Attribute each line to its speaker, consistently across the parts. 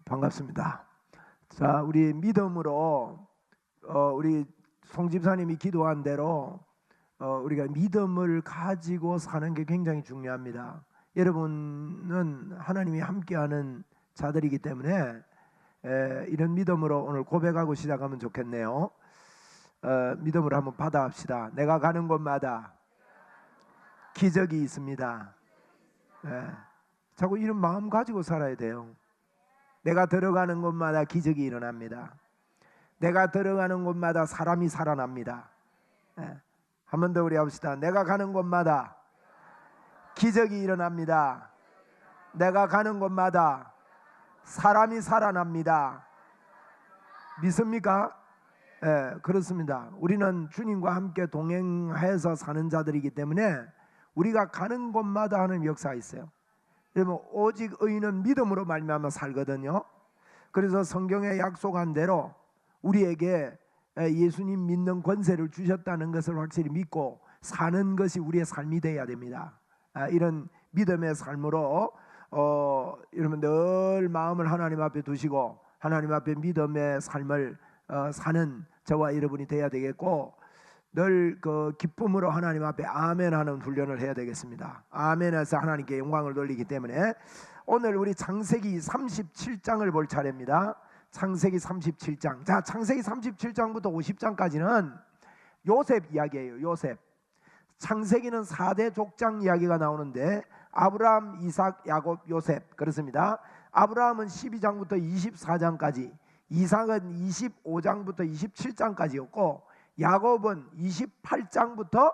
Speaker 1: 반갑습니다. 자, 우리 믿음으로 우리 송 집사님이 기도한 대로 우리가 믿음을 가지고 사는 게 굉장히 중요합니다. 여러분은 하나님이 함께하는 자들이기 때문에 이런 믿음으로 오늘 고백하고 시작하면 좋겠네요. 믿음으로 한번 받아합시다. 내가 가는 곳마다 기적이 있습니다. 자꾸 이런 마음 가지고 살아야 돼요. 내가 들어가는 곳마다 기적이 일어납니다. 내가 들어가는 곳마다 사람이 살아납니다. 한 번 더 우리 합시다. 내가 가는 곳마다 기적이 일어납니다. 내가 가는 곳마다 사람이 살아납니다. 믿습니까? 그렇습니다. 우리는 주님과 함께 동행해서 사는 자들이기 때문에 우리가 가는 곳마다 하는 역사가 있어요. 여러분, 오직 의인은 믿음으로 말미암아 살거든요. 그래서 성경에 약속한 대로 우리에게 예수님 믿는 권세를 주셨다는 것을 확실히 믿고 사는 것이 우리의 삶이 되어야 됩니다. 이런 믿음의 삶으로 여러분 늘 마음을 하나님 앞에 두시고 하나님 앞에 믿음의 삶을 사는 저와 여러분이 되어야 되겠고, 늘 그 기쁨으로 하나님 앞에 아멘하는 훈련을 해야 되겠습니다. 아멘해서 하나님께 영광을 돌리기 때문에 오늘 우리 창세기 37장을 볼 차례입니다. 창세기 37장. 자, 창세기 37장부터 50장까지는 요셉 이야기예요. 요셉. 창세기는 4대 족장 이야기가 나오는데 아브라함, 이삭, 야곱, 요셉 그렇습니다. 아브라함은 12장부터 24장까지, 이삭은 25장부터 27장까지였고, 야곱은 28장부터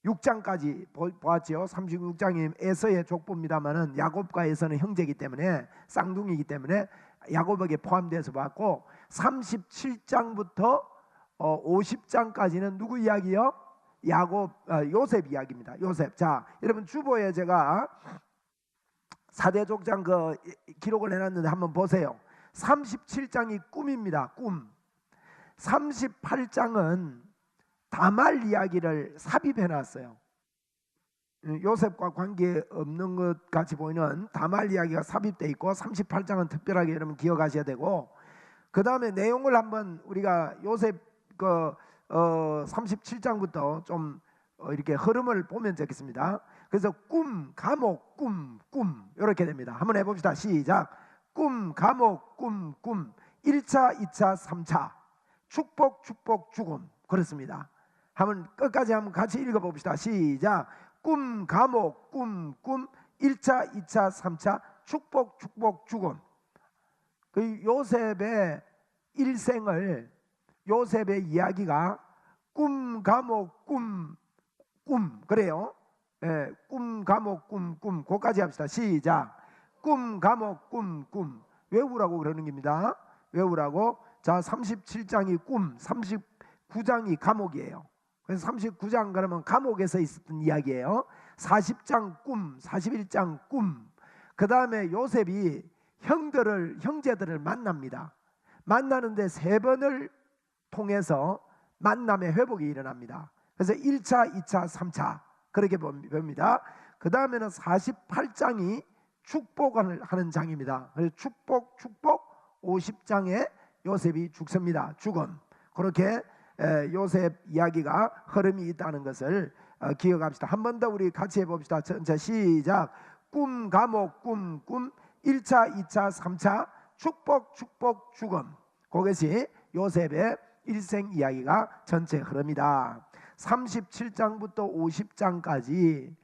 Speaker 1: 36장까지 보았죠. 36장이 에서의 족보입니다만은 야곱과 에서는 형제이기 때문에 쌍둥이이기 때문에 야곱에게 포함돼서 봤고, 37장부터 50장까지는 누구 이야기요? 요셉 이야기입니다. 요셉. 자, 여러분 주보에 제가 4대 족장 그 기록을 해놨는데 한번 보세요. 37장이 꿈입니다. 꿈. 38장은 다말 이야기를 삽입해 놨어요. 요셉과 관계없는 것 같이 보이는 다말 이야기가 삽입되어 있고, 38장은 특별하게 여러분 기억하셔야 되고, 그 다음에 내용을 한번 우리가 요셉 37장부터 좀 이렇게 흐름을 보면 되겠습니다. 그래서 꿈, 감옥, 꿈 이렇게 됩니다. 한번 해봅시다. 시작. 꿈, 감옥, 꿈 1차, 2차, 3차 축복, 죽음. 그렇습니다. 한번 끝까지 한번 같이 읽어봅시다. 시작. 꿈, 감옥, 꿈 1차, 2차, 3차 축복, 죽음. 그 요셉의 일생을, 요셉의 이야기가 꿈, 감옥, 꿈 그래요. 꿈, 감옥, 꿈 그거까지 합시다. 시작. 꿈, 감옥, 꿈 외우라고 그러는 겁니다. 외우라고. 자, 37장이 꿈, 39장이 감옥이에요. 그래서 39장 그러면 감옥에서 있었던 이야기예요. 40장 꿈, 41장 꿈. 그 다음에 요셉이 형제들을 만납니다. 만나는데 3번을 통해서 만남의 회복이 일어납니다. 그래서 1차, 2차, 3차 그렇게 봅니다. 그 다음에는 48장이 축복을 하는 장입니다. 그래서 축복 50장에 요셉이 죽습니다. 죽음. 그렇게 요셉 이야기가 흐름이 있다는 것을 기억합시다. 한 번 더 우리 같이 해봅시다. 자, 시작. 꿈, 감옥, 꿈 1차, 2차, 3차 축복, 죽음. 그것이 요셉의 일생 이야기가 전체 흐름이다. 37장부터 50장까지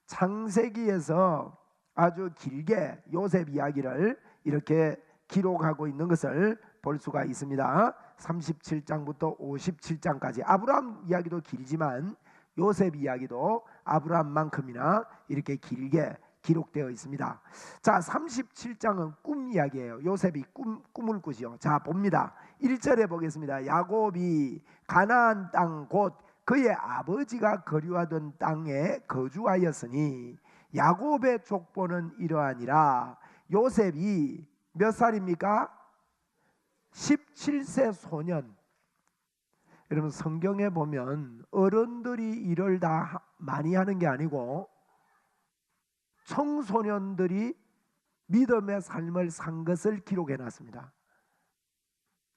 Speaker 1: 창세기에서 아주 길게 요셉 이야기를 이렇게 기록하고 있는 것을 볼 수가 있습니다. 37장부터 57장까지 아브라함 이야기도 길지만 요셉 이야기도 아브라함만큼이나 이렇게 길게 기록되어 있습니다. 자, 37장은 꿈 이야기예요. 요셉이 꿈을 꾸지요. 자, 봅니다. 1절에 보겠습니다. 야곱이 가나안 땅 곧 그의 아버지가 거류하던 땅에 거주하였으니 야곱의 족보는 이러하니라. 요셉이 몇 살입니까? 17세 소년. 여러분, 성경에 보면 어른들이 일을 다 많이 하는 게 아니고 청소년들이 믿음의 삶을 산 것을 기록해 놨습니다.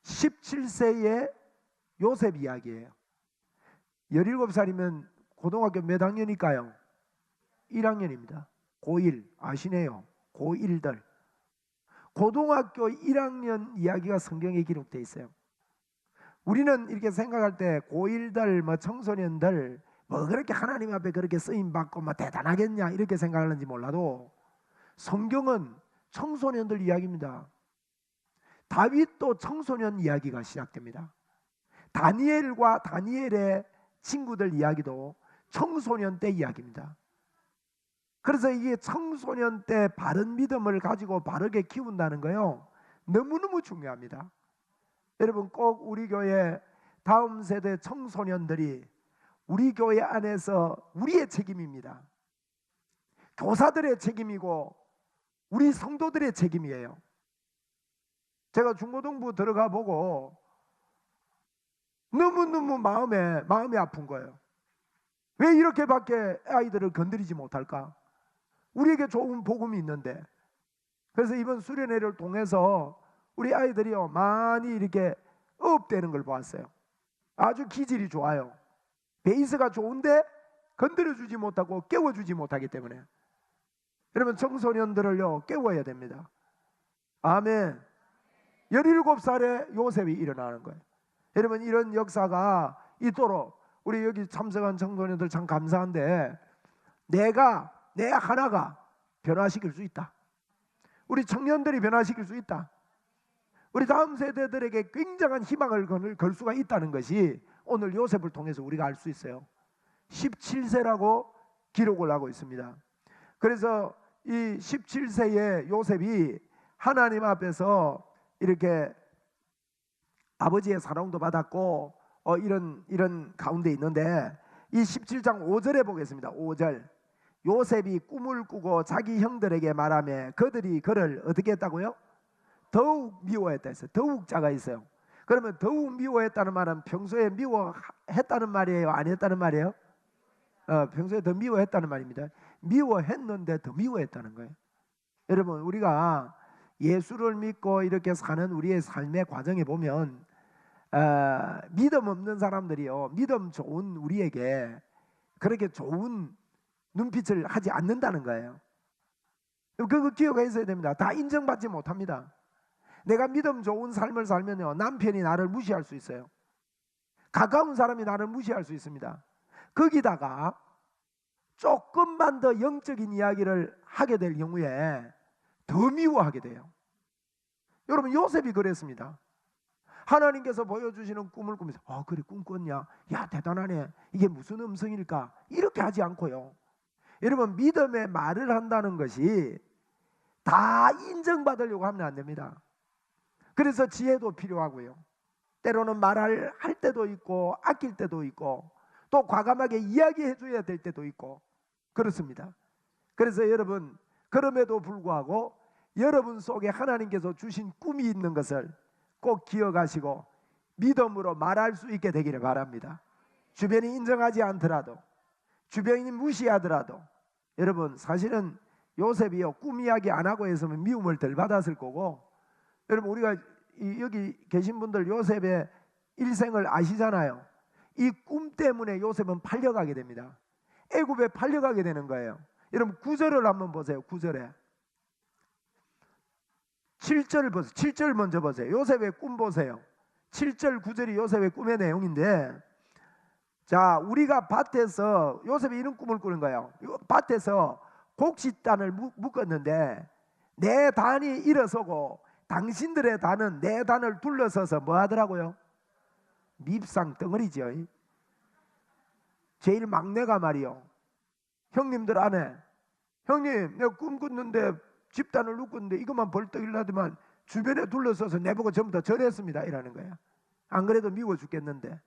Speaker 1: 17세의 요셉 이야기예요. 17살이면 고등학교 몇 학년일까요? 1학년입니다. 고1 아시네요. 고1들. 고등학교 1학년 이야기가 성경에 기록되어 있어요. 우리는 이렇게 생각할 때 고1들 뭐 청소년들 뭐 그렇게 하나님 앞에 그렇게 쓰임 받고 뭐 대단하겠냐 이렇게 생각하는지 몰라도 성경은 청소년들 이야기입니다. 다윗도 청소년 이야기가 시작됩니다. 다니엘과 다니엘의 친구들 이야기도 청소년 때 이야기입니다. 그래서 이게 청소년 때 바른 믿음을 가지고 바르게 키운다는 거요 너무너무 중요합니다. 여러분 꼭 우리 교회 다음 세대 청소년들이 우리 교회 안에서 우리의 책임입니다. 교사들의 책임이고 우리 성도들의 책임이에요. 제가 중고등부 들어가 보고 너무너무 마음이 아픈 거예요. 왜 이렇게밖에 아이들을 건드리지 못할까? 우리에게 좋은 복음이 있는데. 그래서 이번 수련회를 통해서 우리 아이들이요 많이 이렇게 업되는 걸 보았어요. 아주 기질이 좋아요. 베이스가 좋은데 건드려주지 못하고 깨워주지 못하기 때문에 여러분 청소년들을요 깨워야 됩니다. 아멘. 17살에 요셉이 일어나는 거예요. 여러분 이런 역사가 있도록 우리 여기 참석한 청소년들 참 감사한데 내 하나가 변화시킬 수 있다. 우리 청년들이 변화시킬 수 있다. 우리 다음 세대들에게 굉장한 희망을 걸 수가 있다는 것이 오늘 요셉을 통해서 우리가 알 수 있어요. 17세라고 기록을 하고 있습니다. 그래서 이 17세의 요셉이 하나님 앞에서 이렇게 아버지의 사랑도 받았고 이런 가운데 있는데 이 17장 5절에 보겠습니다. 5절 요셉이 꿈을 꾸고 자기 형들에게 말하며 그들이 그를 어떻게 했다고요? 더욱 미워했다 했어요. 더욱 자가 있어요. 그러면 더욱 미워했다는 말은 평소에 미워했다는 말이에요? 안 했다는 말이에요? 평소에 더 미워했다는 말입니다. 미워했는데 더 미워했다는 거예요. 여러분 우리가 예수를 믿고 이렇게 사는 우리의 삶의 과정에 보면 믿음 없는 사람들이요 믿음 좋은 우리에게 그렇게 좋은 눈빛을 하지 않는다는 거예요. 그거 기억해 있어야 됩니다. 다 인정받지 못합니다. 내가 믿음 좋은 삶을 살면요 남편이 나를 무시할 수 있어요. 가까운 사람이 나를 무시할 수 있습니다. 거기다가 조금만 더 영적인 이야기를 하게 될 경우에 더 미워하게 돼요. 여러분 요셉이 그랬습니다. 하나님께서 보여주시는 꿈을 꾸면서 그래 꿈 꿨냐? 야 대단하네. 이게 무슨 음성일까? 이렇게 하지 않고요. 여러분 믿음의 말을 한다는 것이 다 인정받으려고 하면 안 됩니다. 그래서 지혜도 필요하고요. 때로는 말할 때도 있고 아낄 때도 있고 또 과감하게 이야기해 줘야 될 때도 있고 그렇습니다. 그래서 여러분 그럼에도 불구하고 여러분 속에 하나님께서 주신 꿈이 있는 것을 꼭 기억하시고 믿음으로 말할 수 있게 되기를 바랍니다. 주변이 인정하지 않더라도 주변이 무시하더라도 여러분 사실은 요셉이요 꿈 이야기 안 하고 했으면 미움을 덜 받았을 거고 여러분 우리가 여기 계신 분들 요셉의 일생을 아시잖아요. 이 꿈 때문에 요셉은 팔려가게 됩니다. 애굽에 팔려가게 되는 거예요. 여러분 9절을 한번 보세요. 9절에 7절 보세요. 7절 먼저 보세요. 요셉의 꿈 보세요. 7절 9절이 요셉의 꿈의 내용인데 자 우리가 밭에서 요셉이 이런 꿈을 꾸는 거예요. 밭에서 곡식단을 묶었는데 내 단이 일어서고 당신들의 단은 내 단을 둘러서서 뭐 하더라고요? 밉상 덩어리죠. 제일 막내가 말이요 형님들 안에 형님 내가 꿈 꿨는데 집단을 묶었는데 이것만 벌떡 일어나더만 주변에 둘러서서 내보고 전부 다 절했습니다 이라는 거야. 안 그래도 미워 죽겠는데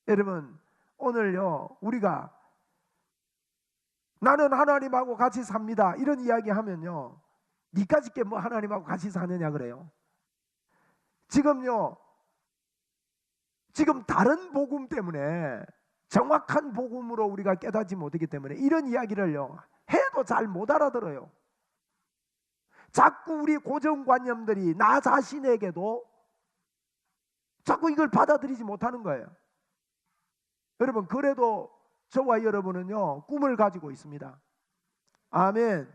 Speaker 1: 여러분 오늘요 우리가 나는 하나님하고 같이 삽니다 이런 이야기 하면요 니까짓 게 뭐 하나님하고 같이 사느냐 그래요. 지금요 지금 다른 복음 때문에 정확한 복음으로 우리가 깨닫지 못하기 때문에 이런 이야기를요 해도 잘 못 알아들어요. 자꾸 우리 고정관념들이 나 자신에게도 자꾸 이걸 받아들이지 못하는 거예요. 여러분, 그래도 저와 여러분은요, 꿈을 가지고 있습니다. 아멘.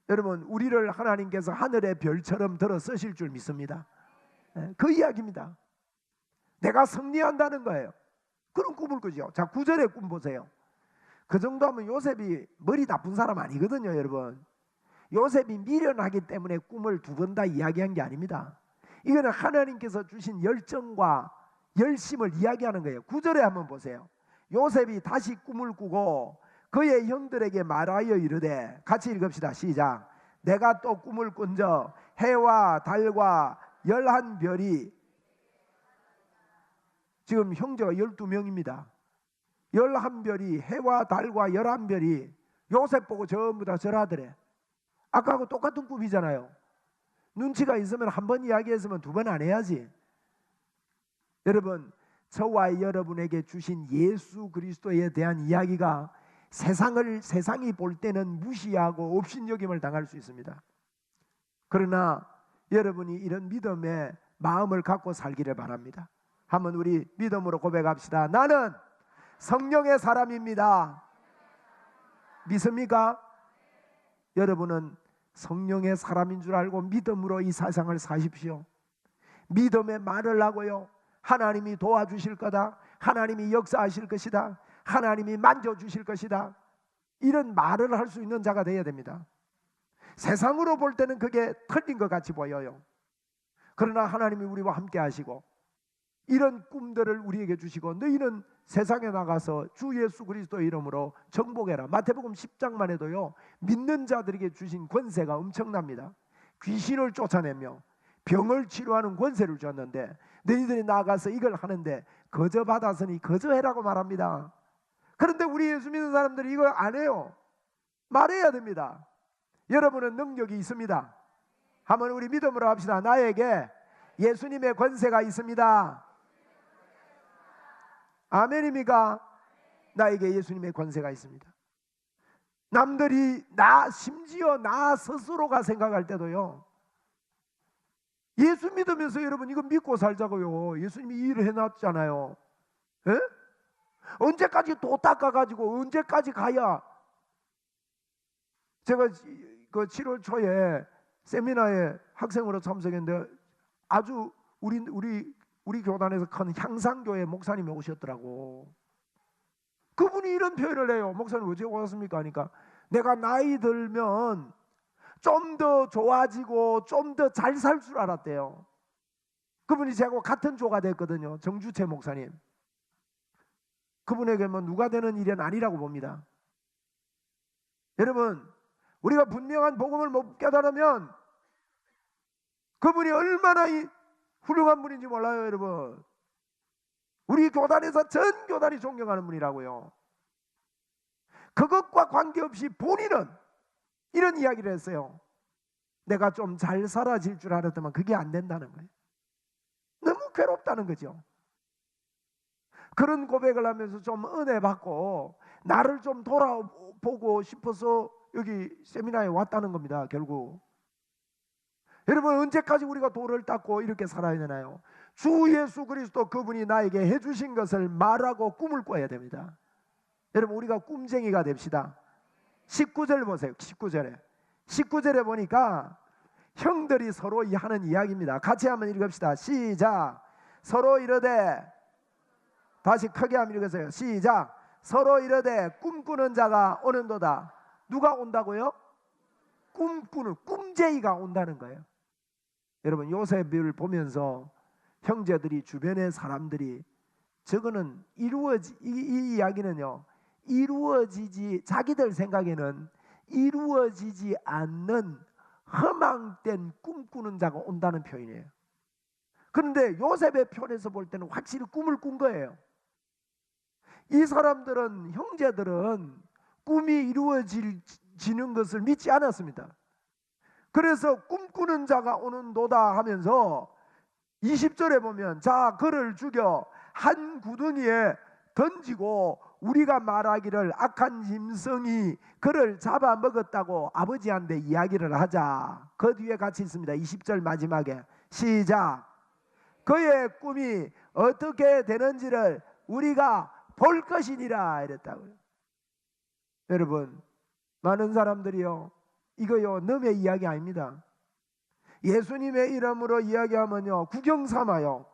Speaker 1: 여러분, 우리를 하나님께서 하늘의 별처럼 들어 쓰실 줄 믿습니다. 그 이야기입니다. 내가 승리한다는 거예요. 그런 꿈을 꾸죠. 자, 9절의 꿈 보세요. 그 정도면 요셉이 머리 나쁜 사람 아니거든요, 여러분. 요셉이 미련하기 때문에 꿈을 두 번 다 이야기한 게 아닙니다. 이거는 하나님께서 주신 열정과 열심을 이야기하는 거예요. 9절에 한번 보세요. 요셉이 다시 꿈을 꾸고 그의 형들에게 말하여 이르되, 같이 읽읍시다. 시작. 내가 또 꿈을 꾼저 해와 달과 11별이, 지금 형제가 12명입니다 11별이, 해와 달과 11별이 요셉 보고 전부 다 절하더래. 아까하고 똑같은 꿈이잖아요. 눈치가 있으면 한 번 이야기했으면 두 번 안 해야지. 여러분, 저와 여러분에게 주신 예수 그리스도에 대한 이야기가 세상이 볼 때는 무시하고 업신여김을 당할 수 있습니다. 그러나 여러분이 이런 믿음의 마음을 갖고 살기를 바랍니다. 한번 우리 믿음으로 고백합시다. 나는 성령의 사람입니다. 믿습니까? 여러분은 성령의 사람인 줄 알고 믿음으로 이 세상을 사십시오. 믿음의 말을 하고요, 하나님이 도와주실 거다, 하나님이 역사하실 것이다, 하나님이 만져주실 것이다, 이런 말을 할 수 있는 자가 되어야 됩니다. 세상으로 볼 때는 그게 틀린 것 같이 보여요. 그러나 하나님이 우리와 함께 하시고 이런 꿈들을 우리에게 주시고, 너희는 세상에 나가서 주 예수 그리스도의 이름으로 정복해라. 마태복음 10장만 해도요, 믿는 자들에게 주신 권세가 엄청납니다. 귀신을 쫓아내며 병을 치료하는 권세를 줬는데 너희들이 나가서 이걸 하는데 거저 받았으니 거저해라고 말합니다. 그런데 우리 예수 믿는 사람들이 이거 안 해요. 말해야 됩니다. 여러분은 능력이 있습니다. 한번 우리 믿음으로 합시다. 나에게 예수님의 권세가 있습니다. 아멘입니까? 나에게 예수님의 권세가 있습니다. 남들이 심지어 나 스스로가 생각할 때도요, 예수 믿으면서 여러분 이거 믿고 살자고요. 예수님이 이 일을 해놨잖아요. 에? 언제까지 도 닦아가지고 언제까지 가야. 제가 그 7월 초에 세미나에 학생으로 참석했는데 아주 우리 교단에서 큰 향상교회 목사님이 오셨더라고. 그분이 이런 표현을 해요. 목사님 어제 오셨습니까? 하니까 내가 나이 들면 좀 더 좋아지고 좀 더 잘 살 줄 알았대요. 그분이 저하고 같은 조가 됐거든요. 정주채 목사님. 그분에게는 누가 되는 일은 아니라고 봅니다. 여러분, 우리가 분명한 복음을 못 깨달으면 그분이 얼마나 훌륭한 분인지 몰라요, 여러분. 우리 교단에서 전 교단이 존경하는 분이라고요. 그것과 관계없이 본인은 이런 이야기를 했어요. 내가 좀 잘 살아질 줄 알았더만 그게 안 된다는 거예요. 너무 괴롭다는 거죠. 그런 고백을 하면서 좀 은혜 받고 나를 좀 돌아보고 싶어서 여기 세미나에 왔다는 겁니다. 결국 여러분, 언제까지 우리가 돌을 닦고 이렇게 살아야 되나요? 주 예수 그리스도 그분이 나에게 해주신 것을 말하고 꿈을 꿔야 됩니다. 여러분, 우리가 꿈쟁이가 됩시다. 19절 보세요. 19절에 보니까 형들이 서로 하는 이야기입니다. 같이 한번 읽읍시다. 시작. 서로 이르되, 다시 크게 한번 읽으세요. 시작. 서로 이르되 꿈꾸는 자가 오는도다. 누가 온다고요? 꿈꾸는, 꿈쟁이가 온다는 거예요. 여러분, 요셉을 보면서 형제들이, 주변의 사람들이 저거는 이 이야기는요, 자기들 생각에는 이루어지지 않는 허망된 꿈꾸는 자가 온다는 표현이에요. 그런데 요셉의 편에서 볼 때는 확실히 꿈을 꾼 거예요. 이 사람들은, 형제들은 꿈이 이루어지는 것을 믿지 않았습니다. 그래서 꿈꾸는 자가 오는도다 하면서 20절에 보면, 자, 그를 죽여 한 구덩이에 던지고 우리가 말하기를 악한 짐승이 그를 잡아먹었다고 아버지한테 이야기를 하자. 그 뒤에 같이 있습니다. 20절 마지막에 시작. 그의 꿈이 어떻게 되는지를 우리가 볼 것이니라 이랬다고요. 여러분, 많은 사람들이요, 이거요 남의 이야기 아닙니다. 예수님의 이름으로 이야기하면요 구경 삼아요.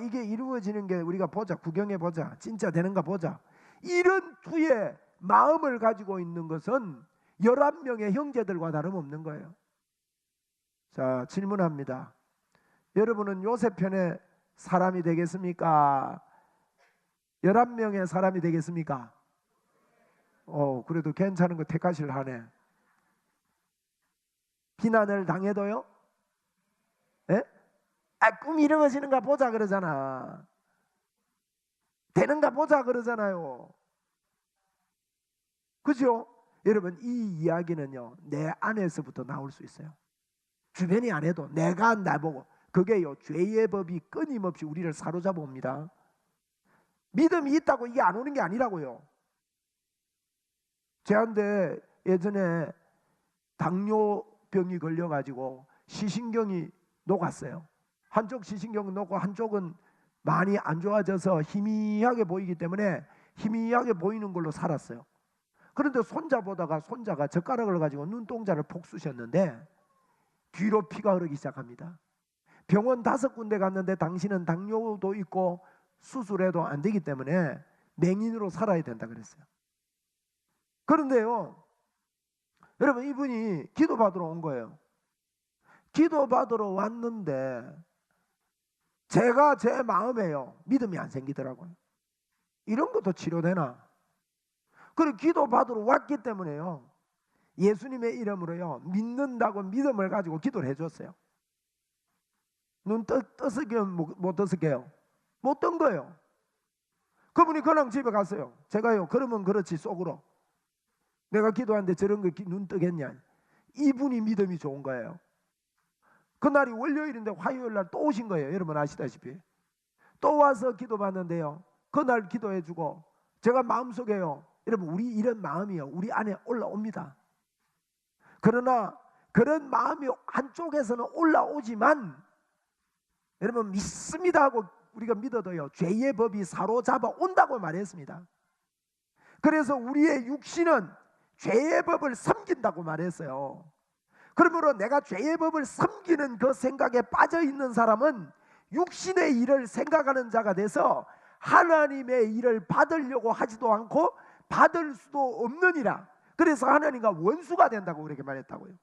Speaker 1: 이게 이루어지는 게 우리가 보자, 구경해 보자, 진짜 되는가 보자, 이런 투의 마음을 가지고 있는 것은 11명의 형제들과 다름없는 거예요. 자, 질문합니다. 여러분은 요셉 편의 사람이 되겠습니까? 11명의 사람이 되겠습니까? 그래도 괜찮은 거 택하실 하네. 비난을 당해도요? 예? 꿈이 이루어지는가 보자 그러잖아. 되는가 보자 그러잖아요. 그죠? 여러분, 이 이야기는요 내 안에서부터 나올 수 있어요. 주변이 안 해도 내가 나보고. 그게요 죄의 법이 끊임없이 우리를 사로잡아 옵니다. 믿음이 있다고 이게 안 오는 게 아니라고요. 제한테 예전에 당뇨병이 걸려가지고 시신경이 녹았어요. 한쪽 시신경은 녹고 한쪽은 많이 안 좋아져서 희미하게 보이기 때문에 희미하게 보이는 걸로 살았어요. 그런데 손자 보다가 손자가 젓가락을 가지고 눈동자를 폭 쑤셨는데 뒤로 피가 흐르기 시작합니다. 병원 5군데 갔는데 당신은 당뇨도 있고 수술해도 안 되기 때문에 맹인으로 살아야 된다 그랬어요. 그런데요 여러분, 이분이 기도받으러 온 거예요. 기도받으러 왔는데 제가 제 마음에요 믿음이 안 생기더라고요. 이런 것도 치료되나? 그리고 기도받으러 왔기 때문에요 예수님의 이름으로요 믿는다고 믿음을 가지고 기도를 해줬어요. 눈 떠서게요 못 떠서게요? 못 뜬 거예요. 그분이 그냥 집에 갔어요. 제가요 그러면 그렇지 속으로 내가 기도하는데 저런 거 눈 뜨겠냐. 이분이 믿음이 좋은 거예요. 그날이 월요일인데 화요일날 또 오신 거예요. 여러분 아시다시피 또 와서 기도받는데요 그날 기도해주고 제가 마음속에요 여러분 우리 이런 마음이요 우리 안에 올라옵니다. 그러나 그런 마음이 한쪽에서는 올라오지만 여러분 믿습니다 하고 우리가 믿어도요 죄의 법이 사로잡아 온다고 말했습니다. 그래서 우리의 육신은 죄의 법을 섬긴다고 말했어요. 그러므로 내가 죄의 법을 섬기는 그 생각에 빠져 있는 사람은 육신의 일을 생각하는 자가 돼서 하나님의 일을 받으려고 하지도 않고 받을 수도 없느니라. 그래서 하나님과 원수가 된다고 그렇게 말했다고요.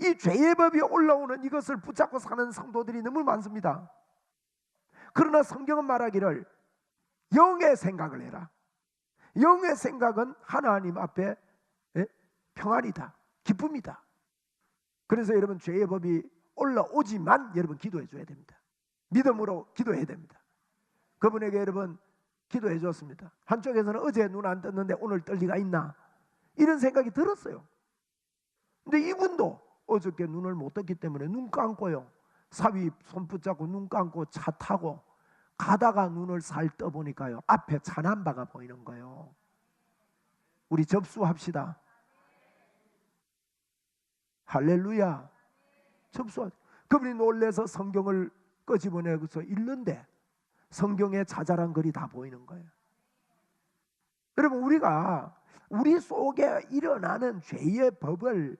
Speaker 1: 이 죄의 법이 올라오는 이것을 붙잡고 사는 성도들이 너무 많습니다. 그러나 성경은 말하기를 영의 생각을 해라. 영의 생각은 하나님 앞에 평안이다, 기쁨이다. 그래서 여러분 죄의 법이 올라오지만 여러분 기도해 줘야 됩니다. 믿음으로 기도해야 됩니다. 그분에게 여러분 기도해 줬습니다. 한쪽에서는 어제 눈 안 떴는데 오늘 뜰 리가 있나 이런 생각이 들었어요. 근데 이분도 어저께 눈을 못 떴기 때문에 눈 감고요 사위 손 붙잡고 눈 감고 차 타고 가다가 눈을 살 떠보니까요 앞에 차남바가 보이는 거예요. 우리 접수합시다. 할렐루야. 접수. 그분이 놀래서 성경을 끄집어내고서 읽는데 성경에 자잘한 글이 다 보이는 거예요. 여러분 우리가 우리 속에 일어나는 죄의 법을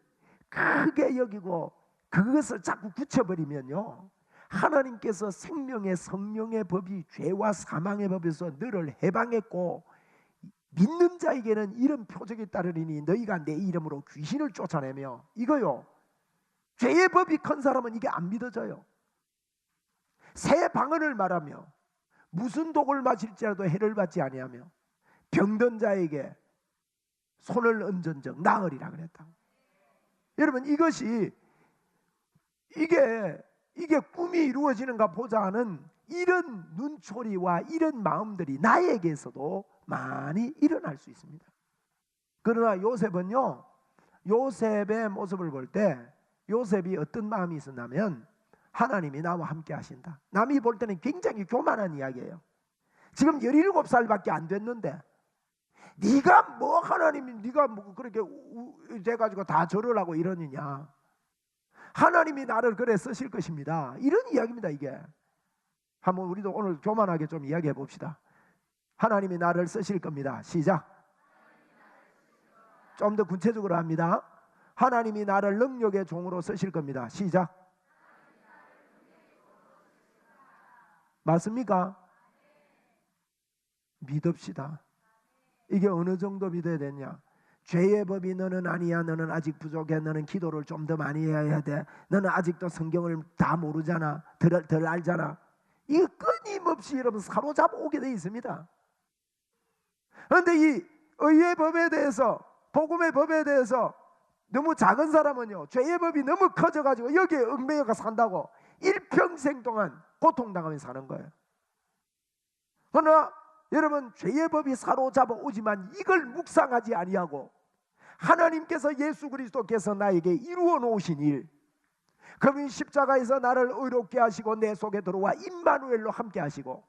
Speaker 1: 크게 여기고 그것을 자꾸 굳혀버리면요 하나님께서 생명의 성령의 법이 죄와 사망의 법에서 너를 해방했고 믿는 자에게는 이런 표적이 따르리니 너희가 내 이름으로 귀신을 쫓아내며 이거요 죄의 법이 큰 사람은 이게 안 믿어져요. 새 방언을 말하며 무슨 독을 마실지라도 해를 받지 아니하며 병든 자에게 손을 얹은즉 나으리라 그랬다. 여러분 이것이 이게 꿈이 이루어지는가 보자 하는 이런 눈초리와 이런 마음들이 나에게서도 많이 일어날 수 있습니다. 그러나 요셉은요 요셉의 모습을 볼 때 요셉이 어떤 마음이 있었냐면 하나님이 나와 함께 하신다. 남이 볼 때는 굉장히 교만한 이야기예요. 지금 17살밖에 안 됐는데 네가 뭐 하나님이 네가 뭐 그렇게 돼가지고 다 절을 하고 이러느냐. 하나님이 나를 그래 쓰실 것입니다. 이런 이야기입니다. 이게 한번 우리도 오늘 교만하게 좀 이야기해 봅시다. 하나님이 나를 쓰실 겁니다. 시작. 좀 더 구체적으로 합니다. 하나님이 나를 능력의 종으로 쓰실 겁니다. 시작. 맞습니까? 믿읍시다. 이게 어느 정도 믿어야 되냐? 죄의 법이 너는 아니야. 너는 아직 부족해. 너는 기도를 좀 더 많이 해야 돼. 너는 아직도 성경을 다 모르잖아. 덜 알잖아. 이거 끊임없이 여러분 사로잡아 오게 돼 있습니다. 그런데 이 의의 법에 대해서, 복음의 법에 대해서 너무 작은 사람은요, 죄의 법이 너무 커져가지고 여기에 얽매여가 산다고 일평생 동안 고통당하면서 사는 거예요. 그러나 여러분, 죄의 법이 사로잡아 오지만 이걸 묵상하지 아니하고 하나님께서 예수 그리스도께서 나에게 이루어 놓으신 일, 그분이 십자가에서 나를 의롭게 하시고 내 속에 들어와 임마누엘로 함께 하시고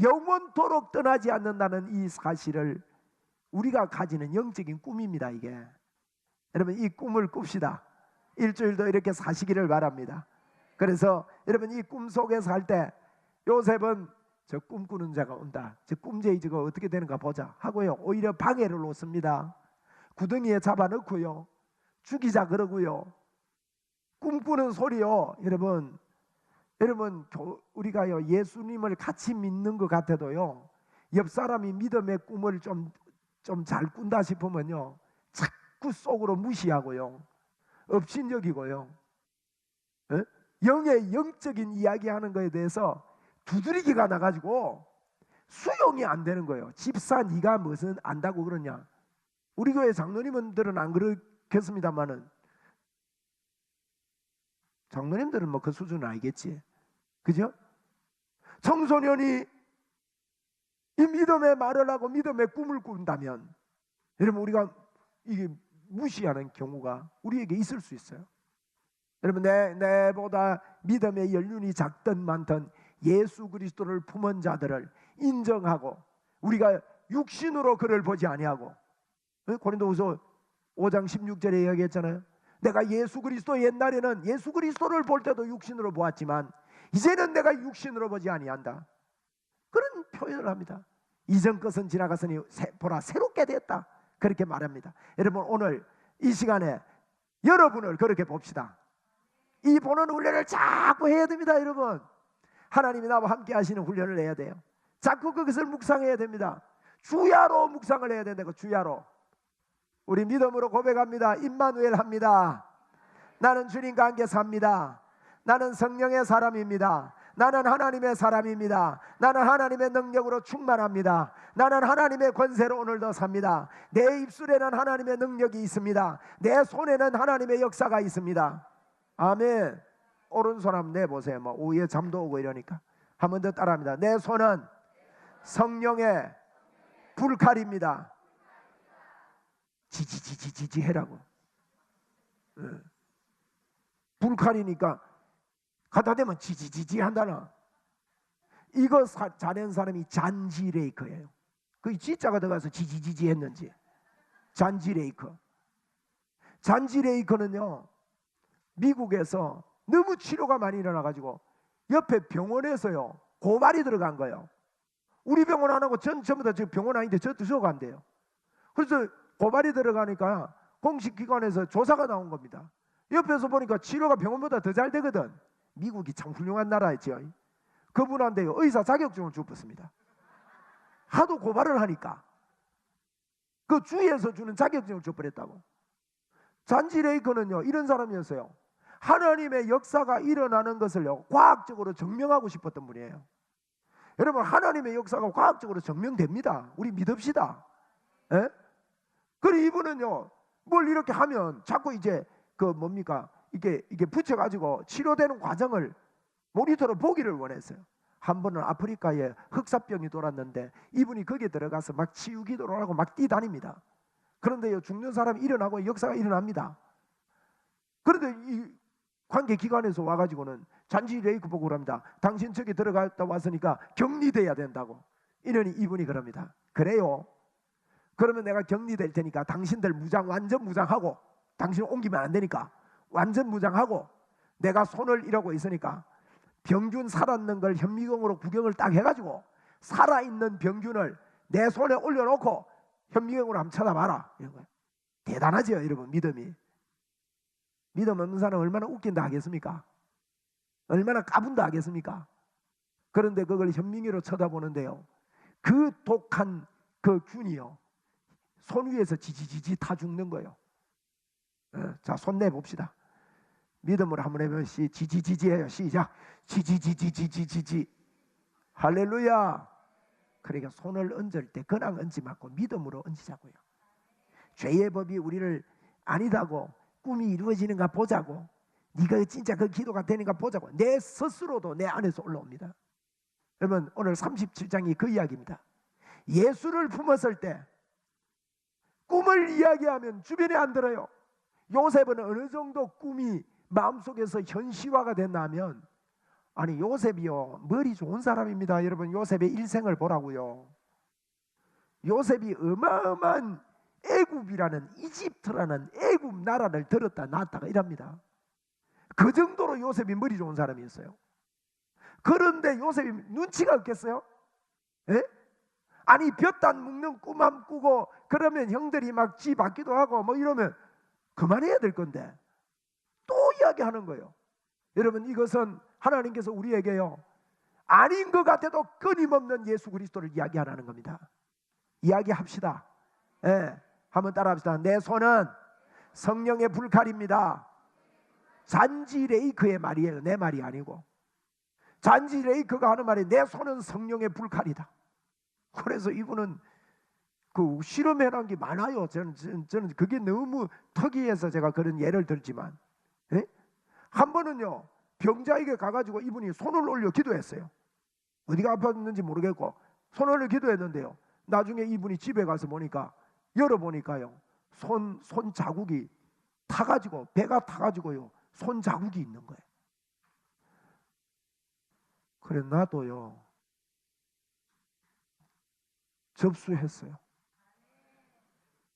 Speaker 1: 영원토록 떠나지 않는다는 이 사실을 우리가 가지는 영적인 꿈입니다. 이게 여러분, 이 꿈을 꿉시다. 일주일도 이렇게 사시기를 바랍니다. 그래서 여러분, 이 꿈 속에 살 때 요셉은 저 꿈꾸는 자가 온다, 저 꿈제이 저거 어떻게 되는가 보자 하고요, 오히려 방해를 놓습니다. 구덩이에 잡아넣고요, 죽이자 그러고요. 꿈꾸는 소리요, 여러분 우리가요 예수님을 같이 믿는 것 같아도요, 옆 사람이 믿음의 꿈을 좀 잘 꾼다 싶으면요 자꾸 속으로 무시하고요, 업신여기고요, 영의 영적인 이야기하는 거에 대해서 두드리기가 나가지고 수용이 안 되는 거예요. 집사 네가 무슨 안다고 그러냐. 우리 교회 장로님들은 안 그렇겠습니다만은 장로님들은 뭐 그 수준은 알겠지, 그죠? 청소년이 이 믿음의 말을 하고 믿음의 꿈을 꾼다면 여러분, 우리가 이게 무시하는 경우가 우리에게 있을 수 있어요. 여러분, 내보다 믿음의 연륜이 작든 많든 예수 그리스도를 품은 자들을 인정하고 우리가 육신으로 그를 보지 아니하고, 고린도후서 5장 16절에 이야기했잖아요. 내가 예수 그리스도, 옛날에는 예수 그리스도를 볼 때도 육신으로 보았지만 이제는 내가 육신으로 보지 아니한다, 그런 표현을 합니다. 이전 것은 지나갔으니 보라 새롭게 됐다, 그렇게 말합니다. 여러분, 오늘 이 시간에 여러분을 그렇게 봅시다. 이 보는 훈련을 자꾸 해야 됩니다. 여러분, 하나님이 나와 함께 하시는 훈련을 해야 돼요. 자꾸 그것을 묵상해야 됩니다. 주야로 묵상을 해야 된다고. 주야로 우리 믿음으로 고백합니다. 임마누엘 합니다. 나는 주님과 함께 삽니다. 나는 성령의 사람입니다. 나는 하나님의 사람입니다. 나는 하나님의 능력으로 충만합니다. 나는 하나님의 권세로 오늘도 삽니다. 내 입술에는 하나님의 능력이 있습니다. 내 손에는 하나님의 역사가 있습니다. 아멘. 오른손 한번 내보세요. 뭐 오후에 잠도 오고 이러니까 한 번 더 따라합니다. 내 손은 성령의 불칼입니다. 지지지지지 해라고. 불칼이니까 갖다 대면 지지지지 한다나. 이거 잘하는 사람이 잔지레이커예요. 그 지자가 들어가서 지지지지 했는지. 잔지레이커. 잔지레이커는요, 미국에서 너무 치료가 많이 일어나가지고 옆에 병원에서요 고발이 들어간 거예요. 우리 병원 안 하고 전부 다 지금 병원 아닌데 저 드셔간대요. 그래서 고발이 들어가니까 공식 기관에서 조사가 나온 겁니다. 옆에서 보니까 치료가 병원보다 더 잘 되거든. 미국이 참 훌륭한 나라였죠. 그분한테요 의사 자격증을 주었습니다. 하도 고발을 하니까 그 주에서 주는 자격증을 줘버렸다고. 잔지레이커는요 이런 사람이었어요. 하나님의 역사가 일어나는 것을요 과학적으로 증명하고 싶었던 분이에요. 여러분, 하나님의 역사가 과학적으로 증명됩니다. 우리 믿읍시다. 예? 그리고 이분은요 뭘 이렇게 하면 자꾸 이제 그 뭡니까 이게 붙여가지고 치료되는 과정을 모니터로 보기를 원했어요. 한 번은 아프리카에 흑사병이 돌았는데 이분이 거기에 들어가서 막 치유기도를 하고 막 뛰다닙니다. 그런데요 죽는 사람이 일어나고 역사가 일어납니다. 그런데 이 관계기관에서 와가지고는 잔지레이크 보고 그럽니다. 당신 저기 들어갔다 왔으니까 격리돼야 된다고. 이러니 이분이 그럽니다. 그래요, 그러면 내가 격리될 테니까 당신들 완전 무장하고, 당신 옮기면 안 되니까 완전 무장하고, 내가 손을 이러고 있으니까 병균 살았는 걸 현미경으로 구경을 딱 해가지고 살아있는 병균을 내 손에 올려놓고 현미경으로 한번 쳐다봐라, 이런 거예요. 대단하죠 여러분. 믿음이. 믿음 없는 사람 얼마나 웃긴다 하겠습니까? 얼마나 까분다 하겠습니까? 그런데 그걸 현미경으로 쳐다보는데요, 그 독한 그 균이요, 손 위에서 지지지지 타 죽는 거예요. 자, 손 내봅시다. 믿음으로 한번 해보면 지지지지해요. 시작. 지지지지지지지지. 할렐루야. 그러니까 손을 얹을 때 그냥 얹지 말고 믿음으로 얹자고요. 죄의 법이 우리를 아니다고, 꿈이 이루어지는가 보자고, 네가 진짜 그 기도가 되는가 보자고, 내 스스로도 내 안에서 올라옵니다. 여러분, 오늘 37장이 그 이야기입니다. 예수를 품었을 때 꿈을 이야기하면 주변에 안 들어요. 요셉은 어느 정도 꿈이 마음속에서 현실화가 됐나면, 아니 요셉이요 머리 좋은 사람입니다. 여러분, 요셉의 일생을 보라고요. 요셉이 어마어마한 애굽이라는, 이집트라는 애굽 나라를 들었다 놨다가 이랍니다. 그 정도로 요셉이 머리 좋은 사람이었어요. 그런데 요셉이 눈치가 없겠어요? 예? 아니 볕단 묶는 꿈 한 꾸고 그러면 형들이 막 지 받기도 하고 뭐 이러면 그만해야 될 건데 또 이야기하는 거예요. 여러분, 이것은 하나님께서 우리에게요, 아닌 것 같아도 끊임없는 예수 그리스도를 이야기하라는 겁니다. 이야기합시다. 예, 한번 따라합시다. 내 손은 성령의 불칼입니다. 잔지 레이크의 말이에요. 내 말이 아니고. 잔지 레이크가 하는 말이 내 손은 성령의 불칼이다. 그래서 이분은 그 실험해놓은 게 많아요. 저는 그게 너무 특이해서 제가 그런 예를 들지만, 예? 한 번은요 병자에게 가가지고 이분이 손을 올려 기도했어요. 어디가 아팠는지 모르겠고 손을 올려 기도했는데요, 나중에 이분이 집에 가서 보니까, 열어보니까요 손 자국이 타가지고, 배가 타가지고요 손 자국이 있는 거예요. 그래 나도요 접수했어요.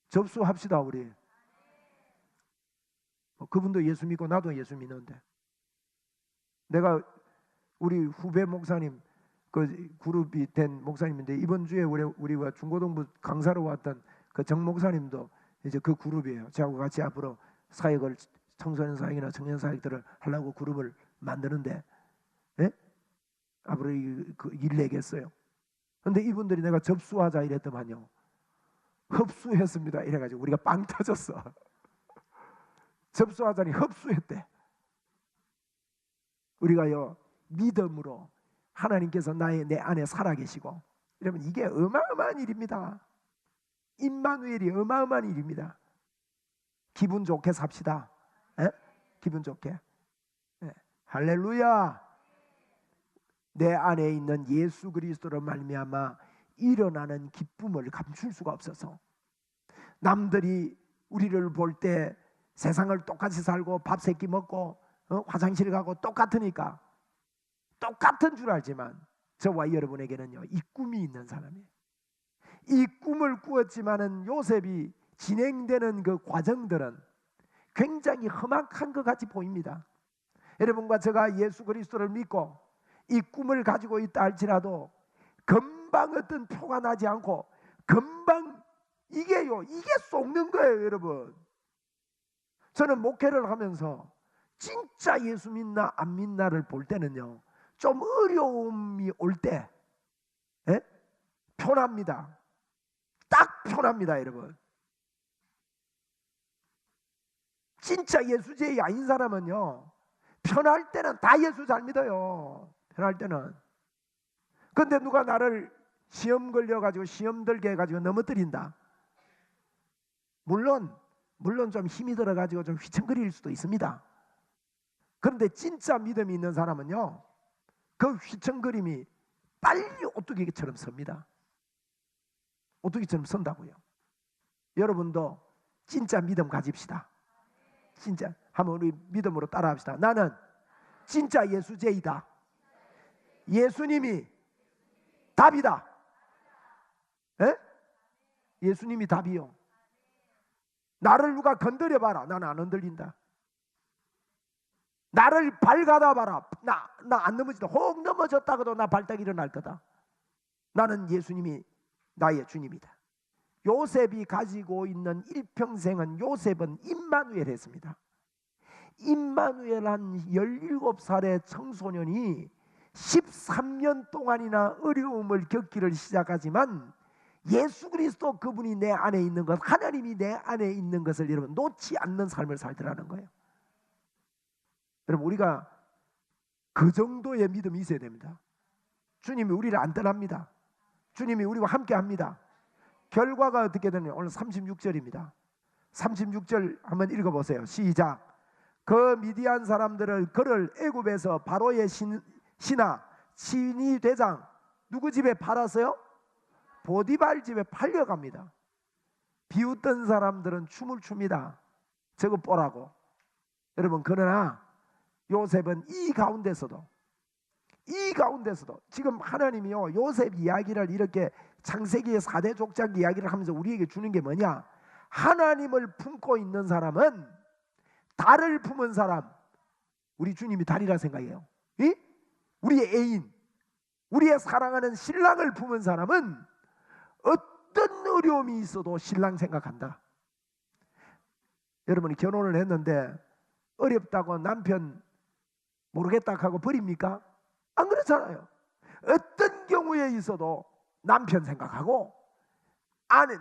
Speaker 1: 접수합시다 우리. 그분도 예수 믿고 나도 예수 믿는데, 내가 우리 후배 목사님 그 그룹이 된 목사님인데, 이번 주에 우리가 중고등부 강사로 왔던 그 정 목사님도 이제 그 그룹이에요. 저하고 같이 앞으로 사역을, 청소년 사역이나 청년 사역들을 하려고 그룹을 만드는데, 예? 앞으로 그 일 내겠어요. 근데 이분들이 내가 접수하자 이랬더만요 흡수했습니다 이래가지고 우리가 빵 터졌어. 접수하자니 흡수했대. 우리가요 믿음으로 하나님께서 내 안에 살아계시고, 여러분 이게 어마어마한 일입니다. 임마누엘이 어마어마한 일입니다. 기분 좋게 삽시다. 에? 기분 좋게. 에. 할렐루야. 내 안에 있는 예수 그리스도로 말미암아 일어나는 기쁨을 감출 수가 없어서, 남들이 우리를 볼 때 세상을 똑같이 살고 밥 세 끼 먹고 화장실 가고 똑같으니까 똑같은 줄 알지만, 저와 여러분에게는요 이 꿈이 있는 사람이에요. 이 꿈을 꾸었지만은 요셉이 진행되는 그 과정들은 굉장히 험악한 것 같이 보입니다. 여러분과 제가 예수 그리스도를 믿고 이 꿈을 가지고 있다 할지라도 금방 어떤 표가 나지 않고, 금방 이게 쏟는 거예요. 여러분, 저는 목회를 하면서 진짜 예수 믿나 안 믿나를 볼 때는요 좀 어려움이 올 때 편합니다. 딱 편합니다. 여러분, 진짜 예수제이 아닌 사람은요 편할 때는 다 예수 잘 믿어요. 편할 때는. 근데 누가 나를 시험 걸려가지고 시험 들게 해가지고 넘어뜨린다, 물론 좀 힘이 들어가지고 좀 휘청거릴 수도 있습니다. 그런데 진짜 믿음이 있는 사람은요 그 휘청거림이 빨리 오뚜기처럼 섭니다. 오뚜기처럼 선다고요. 여러분도 진짜 믿음 가집시다. 진짜 한번 우리 믿음으로 따라합시다. 나는 진짜 예수제이다. 예수님이 답이다. 에? 예수님이 답이요. 나를 누가 건드려 봐라. 나는 안 흔들린다. 나를 발가다 봐라. 나 안 넘어진다. 혹 넘어졌다가도 나 발딱 일어날 거다. 나는 예수님이 나의 주님이다. 요셉이 가지고 있는 일평생은 요셉은 임마누엘 했습니다. 임마누엘한 17살의 청소년이 13년 동안이나 어려움을 겪기를 시작하지만 예수 그리스도 그분이 내 안에 있는 것, 하나님이 내 안에 있는 것을 여러분 놓지 않는 삶을 살더라는 거예요. 여러분 우리가 그 정도의 믿음이 있어야 됩니다. 주님이 우리를 안 떠납니다. 주님이 우리와 함께 합니다. 결과가 어떻게 되느냐. 오늘 36절입니다. 36절 한번 읽어보세요. 시작. 그 미디안 사람들을 그를 애굽에서 바로의 신하 친위 대장 누구 집에 팔았어요? 보디발 집에 팔려갑니다. 비웃던 사람들은 춤을 춥니다. 저거 보라고. 여러분 그러나 요셉은 이 가운데서도 지금 하나님이요 요셉 이야기를 이렇게 창세기의 4대 족장 이야기를 하면서 우리에게 주는 게 뭐냐. 하나님을 품고 있는 사람은 달을 품은 사람, 우리 주님이 달이라 생각해요. 우리의 애인, 우리의 사랑하는 신랑을 품은 사람은 어떤 어려움이 있어도 신랑 생각한다. 여러분이 결혼을 했는데 어렵다고 남편 모르겠다 하고 버립니까? 안 그렇잖아요. 어떤 경우에 있어도 남편 생각하고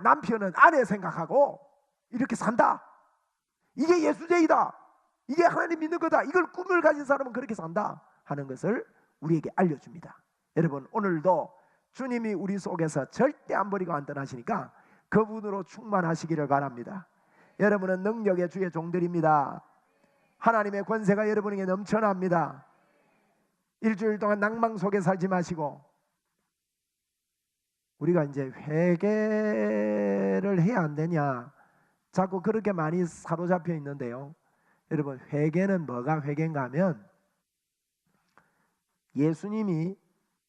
Speaker 1: 남편은 아내 생각하고 이렇게 산다. 이게 예수제이다. 이게 하나님 믿는 거다. 이걸 꿈을 가진 사람은 그렇게 산다 하는 것을 우리에게 알려줍니다. 여러분 오늘도 주님이 우리 속에서 절대 안 버리고 안 떠나시니까 그분으로 충만하시기를 바랍니다. 여러분은 능력의 주의 종들입니다. 하나님의 권세가 여러분에게 넘쳐납니다. 일주일 동안 낭망 속에 살지 마시고 우리가 이제 회개를 해야 안 되냐 자꾸 그렇게 많이 사로잡혀 있는데요. 여러분 회개는 뭐가 회개인가 하면 예수님이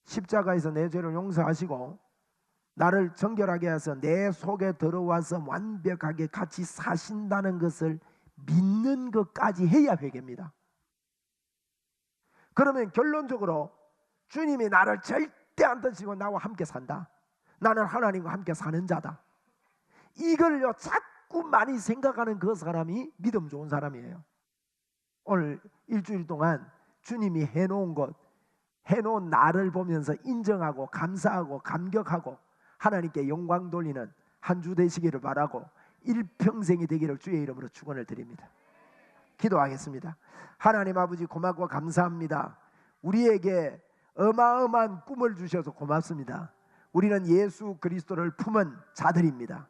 Speaker 1: 십자가에서 내 죄를 용서하시고 나를 정결하게 해서 내 속에 들어와서 완벽하게 같이 사신다는 것을 믿는 것까지 해야 회개입니다. 그러면 결론적으로 주님이 나를 절대 안 던지고 나와 함께 산다. 나는 하나님과 함께 사는 자다. 이걸요 자꾸 많이 생각하는 그 사람이 믿음 좋은 사람이에요. 오늘 일주일 동안 주님이 해놓은 것, 해놓은 나를 보면서 인정하고 감사하고 감격하고 하나님께 영광 돌리는 한 주 되시기를 바라고 일평생이 되기를 주의 이름으로 축원을 드립니다. 기도하겠습니다. 하나님 아버지 고맙고 감사합니다. 우리에게 어마어마한 꿈을 주셔서 고맙습니다. 우리는 예수 그리스도를 품은 자들입니다.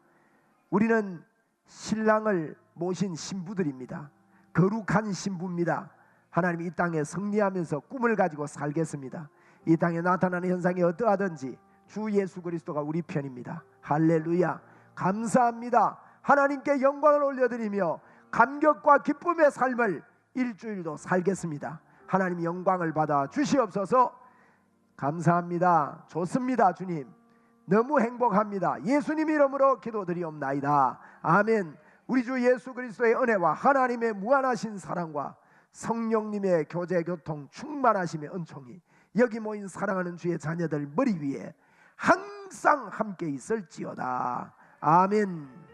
Speaker 1: 우리는 신랑을 모신 신부들입니다. 거룩한 신부입니다. 하나님 이 땅에 승리하면서 꿈을 가지고 살겠습니다. 이 땅에 나타나는 현상이 어떠하든지 주 예수 그리스도가 우리 편입니다. 할렐루야. 감사합니다. 하나님께 영광을 올려드리며 감격과 기쁨의 삶을 일주일도 살겠습니다. 하나님 영광을 받아 주시옵소서. 감사합니다. 좋습니다. 주님 너무 행복합니다. 예수님 이름으로 기도드리옵나이다. 아멘. 우리 주 예수 그리스도의 은혜와 하나님의 무한하신 사랑과 성령님의 교제 교통 충만하심의 은총이 여기 모인 사랑하는 주의 자녀들 머리 위에 항상 함께 있을지어다. 아멘.